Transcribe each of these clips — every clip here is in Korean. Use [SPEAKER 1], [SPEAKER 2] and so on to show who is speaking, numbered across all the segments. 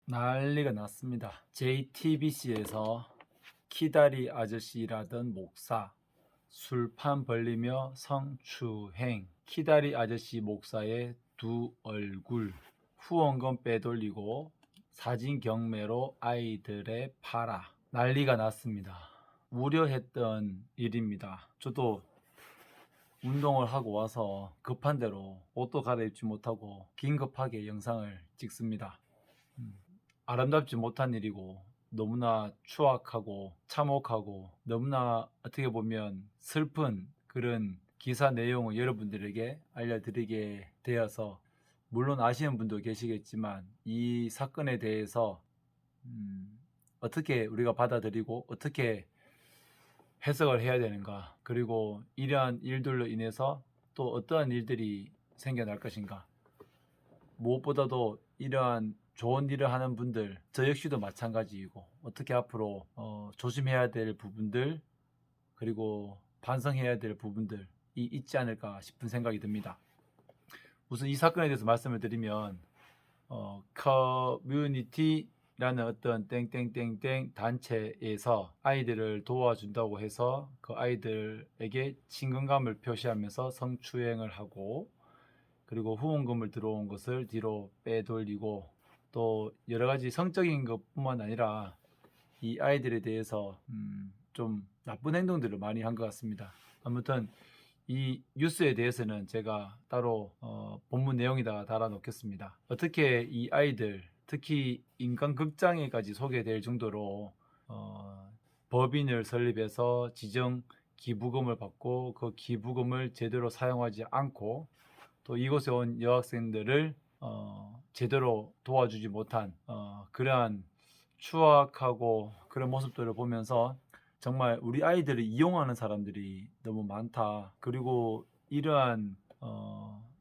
[SPEAKER 1] 난리가 났습니다. JTBC에서 키다리 아저씨라던 목사, 술판 벌리며 성추행, 키다리 아저씨 목사의 두 얼굴, 후원금 빼돌리고 사진 경매로 아이들의 팔아, 난리가 났습니다. 우려했던 일입니다. 저도 운동을 하고 와서 급한 대로 옷도 갈아입지 못하고 긴급하게 영상을 찍습니다. 아름답지 못한 일이고 너무나 추악하고 참혹하고 너무나 어떻게 보면 슬픈 그런 기사 내용을 여러분들에게 알려드리게 되어서, 물론 아시는 분도 계시겠지만 이 사건에 대해서 어떻게 우리가 받아들이고 어떻게 해석을 해야 되는가, 그리고 이러한 일들로 인해서 또 어떠한 일들이 생겨날 것인가, 무엇보다도 이러한 좋은 일을 하는 분들, 저 역시도 마찬가지이고 어떻게 앞으로 조심해야 될 부분들, 그리고 반성해야 될 부분들이 있지 않을까 싶은 생각이 듭니다. 우선 이 사건에 대해서 말씀을 드리면, 커뮤니티라는 어떤 땡땡땡땡 단체에서 아이들을 도와준다고 해서 그 아이들에게 친근감을 표시하면서 성추행을 하고, 그리고 후원금을 들어온 것을 뒤로 빼돌리고, 또 여러 가지 성적인 것뿐만 아니라 이 아이들에 대해서 좀 나쁜 행동들을 많이 한 것 같습니다. 아무튼 이 뉴스에 대해서는 제가 따로 본문 내용에다가 달아놓겠습니다. 어떻게 이 아이들, 특히 인간극장에까지 소개될 정도로 법인을 설립해서 지정 기부금을 받고 그 기부금을 제대로 사용하지 않고 또 이곳에 온 여학생들을 제대로 도와주지 못한 그러한 추악하고 그런 모습들을 보면서 정말 우리 아이들을 이용하는 사람들이 너무 많다. 그리고 이러한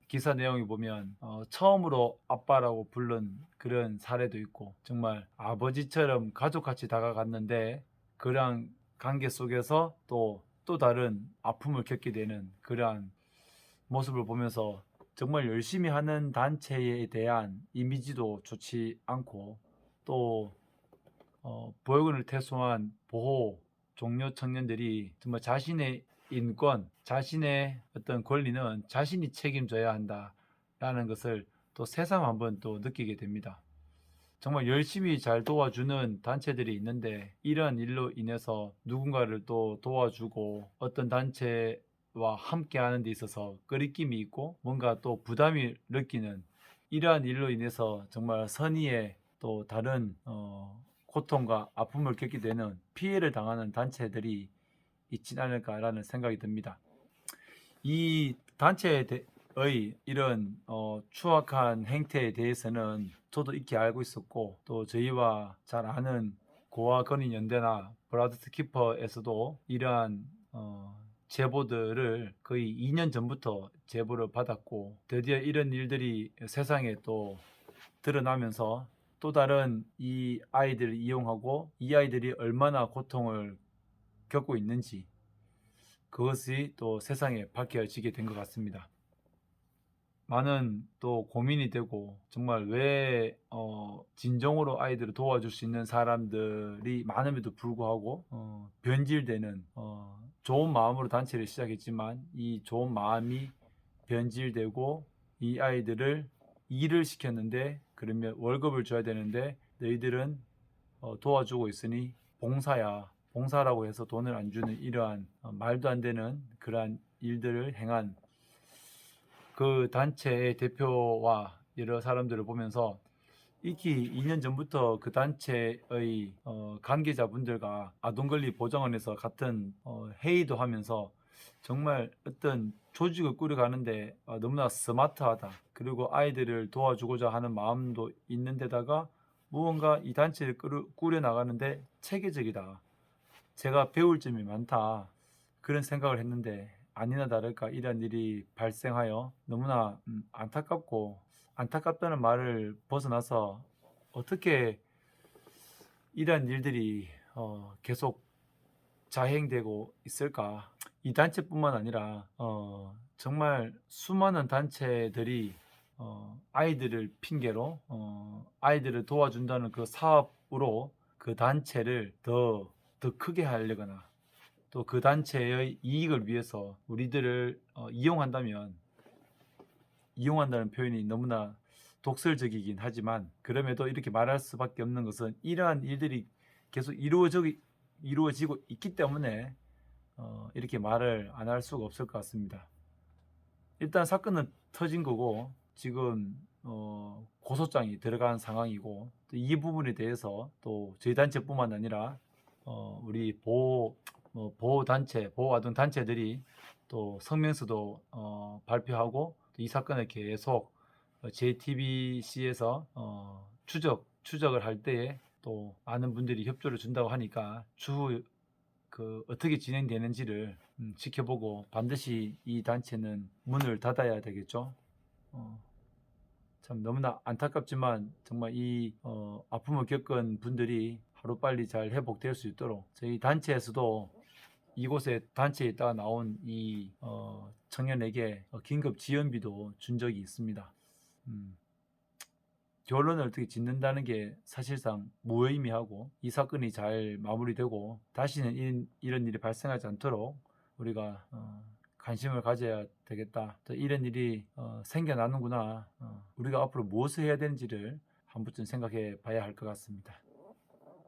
[SPEAKER 1] 기사 내용이 보면 처음으로 아빠라고 부른 그런 사례도 있고, 정말 아버지처럼 가족같이 다가갔는데 그러한 관계 속에서 또 다른 아픔을 겪게 되는 그러한 모습을 보면서 정말 열심히 하는 단체에 대한 이미지도 좋지 않고, 또 보육원을 퇴소한 보호 종료 청년들이 정말 자신의 인권, 자신의 어떤 권리는 자신이 책임져야 한다라는 것을 또 새삼 한번 또 느끼게 됩니다. 정말 열심히 잘 도와주는 단체들이 있는데 이러한 일로 인해서 누군가를 또 도와주고 어떤 단체와 함께 하는 데 있어서 꺼리낌이 있고 뭔가 또 부담이 느끼는, 이러한 일로 인해서 정말 선의의 또 다른 고통과 아픔을 겪게 되는, 피해를 당하는 단체들이 있지 않을까라는 생각이 듭니다. 이 단체의 이런 추악한 행태에 대해서는 저도 익히 알고 있었고, 또 저희와 잘 아는 고아 건인 연대나 브라더스 키퍼에서도 이러한 제보들을 거의 2년 전부터 제보를 받았고, 드디어 이런 일들이 세상에 또 드러나면서 또 다른 이 아이들을 이용하고 이 아이들이 얼마나 고통을 겪고 있는지, 그것이 또 세상에 밝혀지게 된 것 같습니다. 많은 또 고민이 되고, 정말 왜 진정으로 아이들을 도와줄 수 있는 사람들이 많음에도 불구하고 변질되는, 좋은 마음으로 단체를 시작했지만 이 좋은 마음이 변질되고 이 아이들을 일을 시켰는데, 그러면 월급을 줘야 되는데 너희들은 도와주고 있으니 봉사야, 봉사라고 해서 돈을 안 주는 이러한 말도 안 되는 그러한 일들을 행한 그 단체의 대표와 여러 사람들을 보면서 익히 2년 전부터 그 단체의 관계자분들과 아동권리 보장원에서 같은 회의도 하면서 정말 어떤 조직을 꾸려가는데 너무나 스마트하다, 그리고 아이들을 도와주고자 하는 마음도 있는 데다가 무언가 이 단체를 꾸려나가는데 체계적이다, 제가 배울 점이 많다, 그런 생각을 했는데 아니나 다를까 이런 일이 발생하여 너무나 안타깝고, 안타깝다는 말을 벗어나서 어떻게 이런 일들이 계속 자행되고 있을까. 이 단체뿐만 아니라 정말 수많은 단체들이 아이들을 핑계로 아이들을 도와준다는 그 사업으로 그 단체를 더 크게 하려거나 또 그 단체의 이익을 위해서 우리들을 이용한다면, 이용한다는 표현이 너무나 독설적이긴 하지만 그럼에도 이렇게 말할 수밖에 없는 것은 이러한 일들이 계속 이루어지고 있기 때문에 이렇게 말을 안 할 수가 없을 것 같습니다. 일단 사건은 터진 거고 지금 고소장이 들어간 상황이고, 또 이 부분에 대해서 또 저희 단체뿐만 아니라 우리 보호단체, 보호아동 단체들이 또 성명서도 발표하고, 또 이 사건을 계속 JTBC에서 추적을 할 때에 또 많은 분들이 협조를 준다고 하니까 추후 어떻게 진행되는지를 지켜보고 반드시 이 단체는 문을 닫아야 되겠죠. 참 너무나 안타깝지만 정말 이 아픔을 겪은 분들이 하루빨리 잘 회복될 수 있도록 저희 단체에서도 이곳에 단체에 있다가 나온 이 청년에게 긴급 지원비도 준 적이 있습니다. 결론을 어떻게 짓는다는 게 사실상 무의미하고, 이 사건이 잘 마무리되고 다시는 이런 일이 발생하지 않도록 우리가 관심을 가져야 되겠다. 또 이런 일이 생겨나는구나. 우리가 앞으로 무엇을 해야 되는지를 한 번쯤 생각해 봐야 할 것 같습니다.